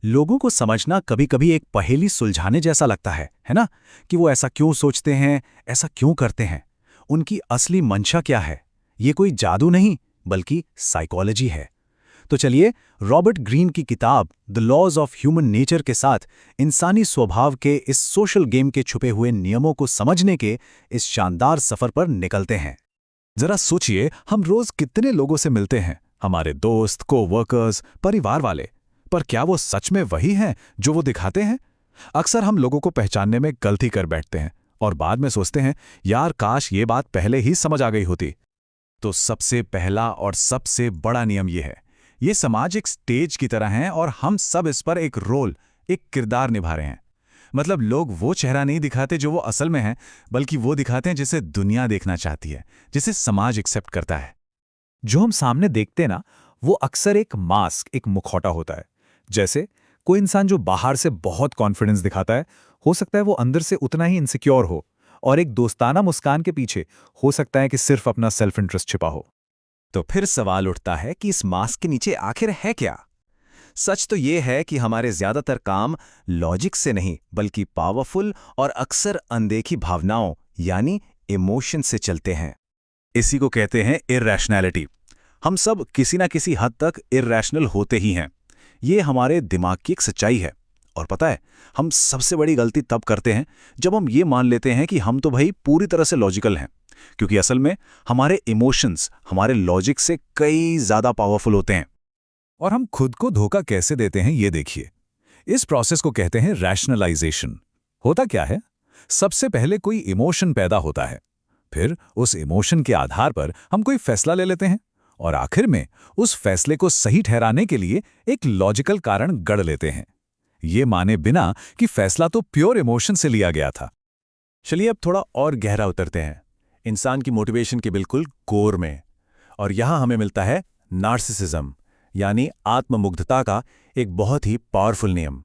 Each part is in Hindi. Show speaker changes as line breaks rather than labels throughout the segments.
लोगों को समझना कभी-कभी एक पहेली सुलझाने जैसा लगता है ना? कि वो ऐसा क्यों सोचते हैं, ऐसा क्यों करते हैं? उनकी असली मंशा क्या है? ये कोई जादू नहीं, बल्कि साइकोलॉजी है। तो चलिए, रॉबर्ट ग्रीन की किताब the laws of human nature के साथ इंसानी स्वभाव के इस सोशल गेम के छुपे हुए नियमों को समझने के इस शानदार सफर पर निकलते हैं। जरा सोचिए, हम रोज कितने लोगों से मिलते हैं, हमारे दोस्त, कोवर्कर्स, परिवार वाले। पर क्या वो सच में वही हैं जो वो दिखाते हैं? अक्सर हम लोगों को पहचानने में गलती कर बैठते हैं और बाद में सोचते हैं, यार काश ये बात पहले ही समझ आ गई होती। तो सबसे पहला और सबसे बड़ा नियम ये है, ये समाज एक स्टेज की तरह है और हम सब इस पर एक रोल, एक किरदार निभा रहे हैं। मतलब लोग वो चेहरा नहीं दिखाते जो वो असल में है, बल्कि वो दिखाते हैं जिसे दुनिया देखना चाहती है, जिसे समाज एक्सेप्ट करता है। जो हम सामने देखते हैं ना, वो अक्सर एक मास्क, एक मुखौटा होता है। जैसे कोई इंसान जो बाहर से बहुत कॉन्फिडेंस दिखाता है, हो सकता है वो अंदर से उतना ही इनसिक्योर हो, और एक दोस्ताना मुस्कान के पीछे हो सकता है कि सिर्फ अपना सेल्फ इंटरेस्ट छिपा हो।
तो फिर सवाल उठता है कि इस मास्क के नीचे आखिर है क्या? सच तो ये है कि हमारे ज्यादातर काम लॉजिक से नहीं, बल्कि पावरफुल और अक्सर अनदेखी भावनाओं यानी इमोशन से चलते हैं।
इसी को कहते हैं इरैशनैलिटी। हम सब किसी ना किसी हद तक इरैशनल होते ही हैं। ये हमारे दिमाग की एक सच्चाई है। और पता है, हम सबसे बड़ी गलती तब करते हैं जब हम ये मान लेते हैं कि हम तो भाई पूरी तरह से लॉजिकल हैं, क्योंकि असल में हमारे इमोशंस हमारे लॉजिक से कई ज्यादा पावरफुल होते हैं। और हम खुद को धोखा कैसे देते हैं, ये देखिए। इस प्रोसेस को कहते हैं रैशनलाइजेशन। होता क्या है, सबसे पहले कोई इमोशन पैदा होता है, फिर उस इमोशन के आधार पर हम कोई फैसला ले लेते हैं, और आखिर में उस फैसले को सही ठहराने के लिए एक लॉजिकल कारण गढ़ लेते हैं, ये माने बिना कि फैसला तो प्योर इमोशन से लिया गया था।
चलिए अब थोड़ा और गहरा उतरते हैं, इंसान की मोटिवेशन के बिल्कुल कोर में। और यहां हमें मिलता है नार्सिसिज्म, यानी आत्ममुग्धता का एक बहुत ही पावरफुल नियम।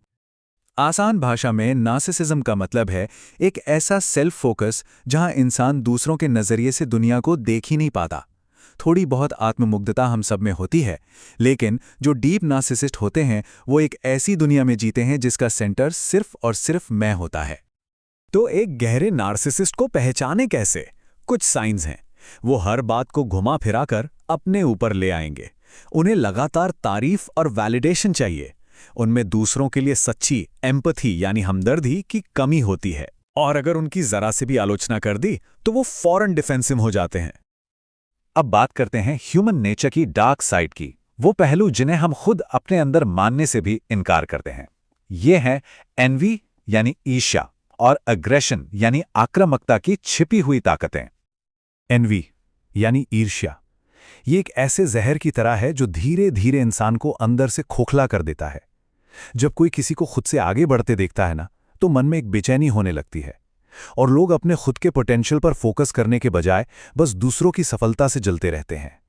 आसान भाषा में नार्सिसिज्म का मतलब है एक ऐसा सेल्फ फोकस जहां इंसान दूसरों के नजरिए से दुनिया को देख ही नहीं पाता। थोड़ी बहुत आत्ममुग्धता हम सब में होती है, लेकिन जो डीप नार्सिसिस्ट होते हैं वो एक ऐसी दुनिया में जीते हैं जिसका सेंटर सिर्फ और सिर्फ मैं होता है।
तो एक गहरे नार्सिसिस्ट को पहचाने कैसे? कुछ साइंस हैं। वो हर बात को घुमा फिरा कर अपने ऊपर ले आएंगे। उन्हें लगातार तारीफ और वैलिडेशन चाहिए। उनमें दूसरों के लिए सच्ची एम्पैथी यानी हमदर्दी की कमी होती है, और अगर उनकी जरा से भी आलोचना कर दी तो वो फौरन डिफेंसिव हो जाते हैं।
अब बात करते हैं ह्यूमन नेचर की डार्क साइड की, वो पहलू जिन्हें हम खुद अपने अंदर मानने से भी इनकार करते हैं। ये है एनवी यानी ईर्ष्या, और अग्रेशन यानी आक्रामकता की छिपी हुई ताकतें। एनवी यानी ईर्ष्या, ये एक ऐसे जहर की तरह है जो धीरे धीरे इंसान को अंदर से खोखला कर देता है। जब कोई किसी को खुद से आगे बढ़ते देखता है ना, तो मन में एक बेचैनी होने लगती है, और लोग अपने खुद के पोटेंशियल पर फोकस करने के बजाय बस दूसरों की सफलता से जलते रहते हैं।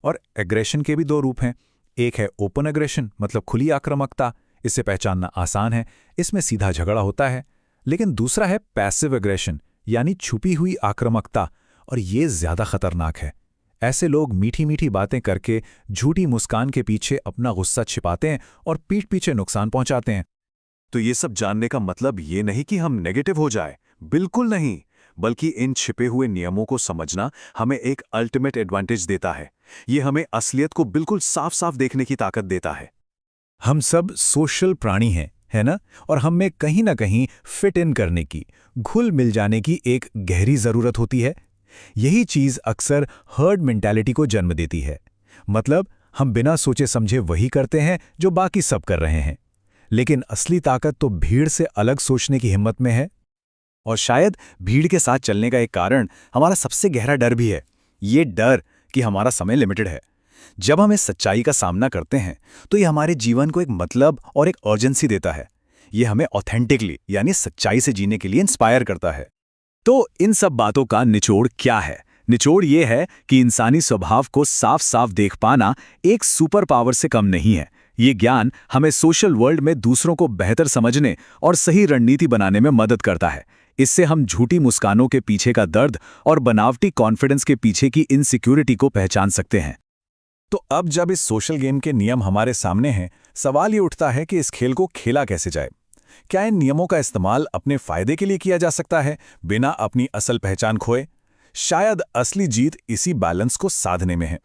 और एग्रेशन के भी दो रूप हैं। एक है ओपन एग्रेशन, मतलब खुली आक्रामकता। इसे पहचानना आसान है, इसमें सीधा झगड़ा होता है। लेकिन दूसरा है पैसिव एग्रेशन, यानी छुपी हुई आक्रामकता, और ये ज्यादा खतरनाक है। ऐसे लोग मीठी मीठी बातें करके, झूठी मुस्कान के पीछे अपना गुस्सा छिपाते हैं और पीठ पीछे नुकसान पहुंचाते हैं।
तो ये सब जानने का मतलब ये नहीं कि हम नेगेटिव हो जाए, बिल्कुल नहीं, बल्कि इन छिपे हुए नियमों को समझना हमें एक अल्टीमेट एडवांटेज देता है। ये हमें असलियत को बिल्कुल साफ साफ देखने की ताकत देता है।
हम सब सोशल प्राणी हैं, है ना? और हम में कहीं ना कहीं फिट इन करने की, घुल मिल जाने की एक गहरी जरूरत होती है। यही चीज अक्सर हर्ड मेंटालिटी को जन्म देती है। मतलब हम बिना सोचे समझे वही करते हैं जो बाकी सब कर रहे हैं। लेकिन असली ताकत तो भीड़ से अलग सोचने की हिम्मत में है।
और शायद भीड़ के साथ चलने का एक कारण हमारा सबसे गहरा डर भी है। ये डर कि हमारा समय लिमिटेड है। जब हम इस सच्चाई का सामना करते हैं तो ये हमारे जीवन को एक मतलब और एक अर्जेंसी देता है। ये हमें ऑथेंटिकली यानी सच्चाई से जीने के लिए इंस्पायर करता है। तो इन सब बातों का निचोड़ क्या है? निचोड़ ये है कि इंसानी स्वभाव को साफ साफ देख पाना एक सुपर पावर से कम नहीं है। ये ज्ञान हमें सोशल वर्ल्ड में दूसरों को बेहतर समझने और सही रणनीति बनाने में मदद करता है। इससे हम झूठी मुस्कानों के पीछे का दर्द और बनावटी कॉन्फिडेंस के पीछे की इनसिक्योरिटी को पहचान सकते हैं।
तो अब जब इस सोशल गेम के नियम हमारे सामने हैं,
सवाल ये उठता है कि इस खेल को खेला कैसे जाए। क्या इन नियमों का इस्तेमाल अपने फायदे के लिए किया जा सकता है, बिना अपनी असल पहचान खोए? शायद असली जीत इसी बैलेंस को साधने में है।